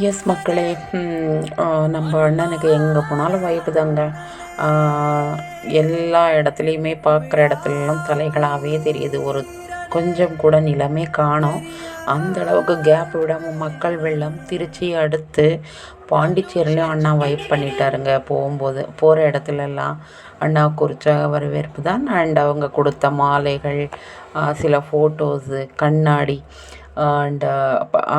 S மக்களே. நம்ம அண்ணனுக்கு எங்கே போனாலும் வைப்பு தாங்க. எல்லா இடத்துலையுமே பார்க்குற இடத்துலலாம் தலைகளாகவே தெரியுது. கொஞ்சம் கூட நிலமே காணோம். அந்த அளவுக்கு கேப் விடாமல் மக்கள் வெள்ளம். திருச்சி அடுத்து பாண்டிச்சேரியிலையும் அண்ணா வைப் பண்ணிட்டாருங்க. போகிற இடத்துலலாம் அண்ணாவுக்கு உற்சாக வரவேற்பு தான். அண்ட் அவங்க கொடுத்த மாலைகள், சில ஃபோட்டோஸு, கண்ணாடி அண்டு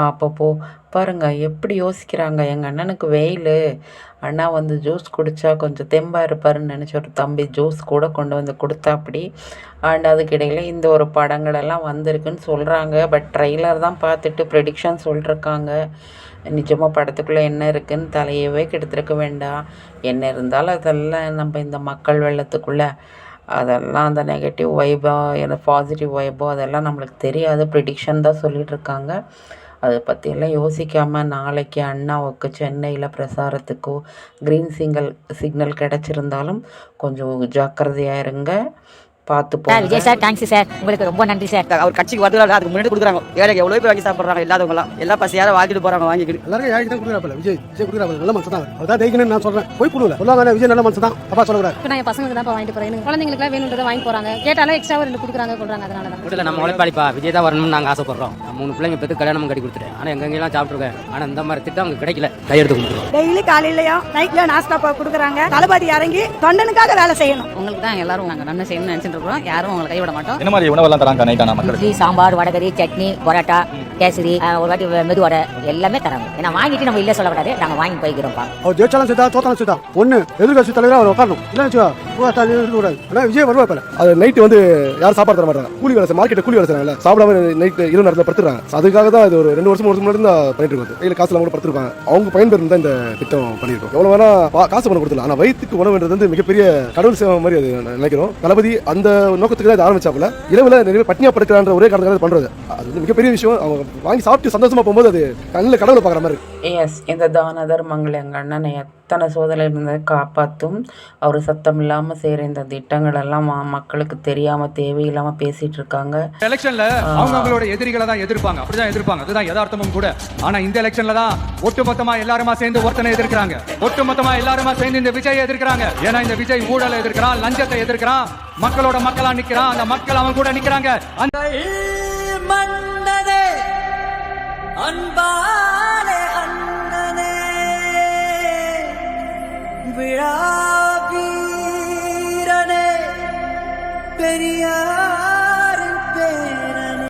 அப்பப்போ பாருங்கள் எப்படி யோசிக்கிறாங்க. எங்கள் அண்ணனுக்கு வெயில், அண்ணா வந்து ஜூஸ் குடித்தா கொஞ்சம் தெம்பாக இருப்பாருன்னு நினச்ச ஒரு தம்பி ஜூஸ் கூட கொண்டு வந்து கொடுத்தாப்படி. அண்ட் அதுக்கிடையில் இந்த ஒரு படங்களெல்லாம் வந்திருக்குன்னு சொல்கிறாங்க. பட் ட்ரெய்லர் தான் பார்த்துட்டு ப்ரெடிக்ஷன் சொல்லிருக்காங்க. நிஜமாக படத்துக்குள்ளே என்ன இருக்குதுன்னு தலையவே கெடுத்துருக்க வேண்டாம். என்ன இருந்தாலும் அதெல்லாம் நம்ம இந்த மக்கள் வெள்ளத்துக்குள்ளே அதெல்லாம் அந்த நெகட்டிவ் வைபோ பாசிட்டிவ் வைபோ அதெல்லாம் நம்மளுக்கு தெரியாது. ப்ரிடிக்ஷன் தான் சொல்லிகிட்ருக்காங்க. அதை பற்றியெல்லாம் யோசிக்காமல் நாளைக்கு அண்ணாவுக்கு சென்னையில் பிரசாரத்துக்கோ க்ரீன் சிக்னல் கிடச்சிருந்தாலும் கொஞ்சம் ஜாக்கிரதையாக இருங்க. பார்த்து sir. Vijay sir, thanks sir, உங்களுக்கு ரொம்ப நன்றி சார். அவர் கட்சிக்கு வரதுல அதுக்கு முன்னாடி கொடுக்குறாங்க. ஏழைக்கு எவ்வளோ பேர் வாங்கி சாப்பிட்றாங்க. இல்லாதவங்களாம் எல்லாம் பசியார வாங்கிட்டு போகிறாங்க. வாங்கிக்கிட்டு எல்லாரும் யாருக்கு தான் கொடுக்குறாங்க. விஜய் கொடுக்குறாங்க. நல்ல மனசு தான். அதான் ஜெயிக்கணும்னு நான் சொல்கிறேன். போய் கொடுல சொல்லாங்க. விஜய் நல்ல மனசு தான். அப்பா சொல்லுறாரு. நான் என் பசங்களுக்கு தான் வாங்கிட்டு போகிறேன். குழந்தைங்களுக்கு வேணுன்றதை வாங்கி போகிறாங்க. கேட்டாலும் எக்ஸ்ட்ரா 2 கொடுக்குறாங்க கொள்றாங்க. அதனால தான் வீட்டில் நம்ம உழைப்பாளிப்பா விஜய் தான் வரணும்னு நாங்கள் ஆசைப்படுறோம். 3 பிள்ளைங்க பெற்று கல்யாணம் கட்டி கொடுத்துட்டேன். ஆனால் எங்கெங்கெல்லாம் சாப்பிட்ருக்கேன். ஆனால் இந்த மாதிரி திட்டம் அவங்க கிடைக்கல. கையெடுத்து கொடுத்துருவோம். டெய்லி காலையிலயும் நைட்ல நாஸ்டா கொடுக்குறாங்க. தளபதி இறங்கி தொண்டனுக்காக வேலை செய்யணும். உங்களுக்கு தான் எல்லாரும் நாங்கள் நன்மை செய்யணும்னு நினைச்சிட்டு இருக்கோம். யாரும் உங்களை கைவிட மாட்டோம். என்ன மாதிரி உணவெல்லாம் தராங்க நைட்டான மக்களுக்கு? இட்லி, சாம்பார், வடகரி, சட்னி, பரோட்டா, கேசரி, ஒரு வாட்டி மெதுவடை எல்லாமே தராங்க. ஏன்னா வாங்கிட்டு நம்ம இல்லை சொல்லக்கூடாது. நாங்கள் வாங்கி போய்க்கிறோம்ப்பா. அவர் ஜெயிச்சாலும் சேர்த்தா தோத்தாலும் சேர்த்தா ஒன்று எதிர்கட்சி தலைவராக அவர் உட்காரணும். இல்லைன்னு விஜய் வருவாப்பில். அது நைட்டு வந்து யாரும் சாப்பாடு தர மாட்டாங்க. கூலி வேலை மார்க்கெட்டை கூலி வேலை செய்யறாங்க. சாப்பிடாம நைட்டு இரவு நேரத்தில் படுத்துறாங்க. அதுக்காக தான் இது ஒரு 2 வருஷம் முன்னாடி தான் பண்ணிட்டு இருக்காங்க. கையில் காசுலாம் கூட படுத்துருக்காங்க. அவங்க பயன்பெறும் தான் இந்த திட்டம் பண்ணியிருக்கோம். எவ்வளோ வேணா காசு பணம் கொடுத்துல, ஆனால் வயிற்றுக்கு உணவுன்றது வந்து மிகப்பெரிய கடவுள் சேவை மாதிரி அது நினைக்கிறோம். தளபதி அந்த நோக்கத்துக்கு தான் ஆரம்பிச்சாப்புல. இரவுல நிறைய பட்னியா படுக்கிறான்ற ஒரே காரணத்துக்காக பண்றது. அது வந்து மிகப்பெரிய விஷயம். அவங்க வாங்கி சாப்பிட்டு சந்தோஷமா போகும்போது அது கண்ணில் கடவுளை பார்க்குற மாதிரி. எஸ், இந்த தான தர்மங்கள் எங்கள் அண்ணனை எத்தனை சோதனை இருந்ததை காப்பாற்றும். அவர் சத்தம் இல்லாமல் செய்கிற இந்த திட்டங்கள் எல்லாம் மக்களுக்கு தெரியாமல் தேவையில்லாமல் பேசிட்டு இருக்காங்க. எலெக்ஷன்ல அவங்க அவங்களோட எதிரிகளை தான் எதிர்ப்பாங்க. அப்படிதான் எதிர்ப்பாங்க. அதுதான் யதார்த்தமும் கூட. ஆனா இந்த எலெக்ஷன்ல தான் ஒட்டுமொத்தமா எல்லாருமா சேர்ந்து ஒருத்தனை எதிர்க்கிறாங்க. ஒட்டுமொத்தமா எல்லாருமா சேர்ந்து இந்த விஜய் எதிர்க்கிறாங்க. ஏன்னா இந்த விஜய் ஊழலை எதிர்க்கிறான், லஞ்சத்தை எதிர்க்கிறான், மக்களோட மக்களா நிக்கிறான். அந்த மக்கள் அவன் கூட நிக்கிறாங்க. அந்த அன்பா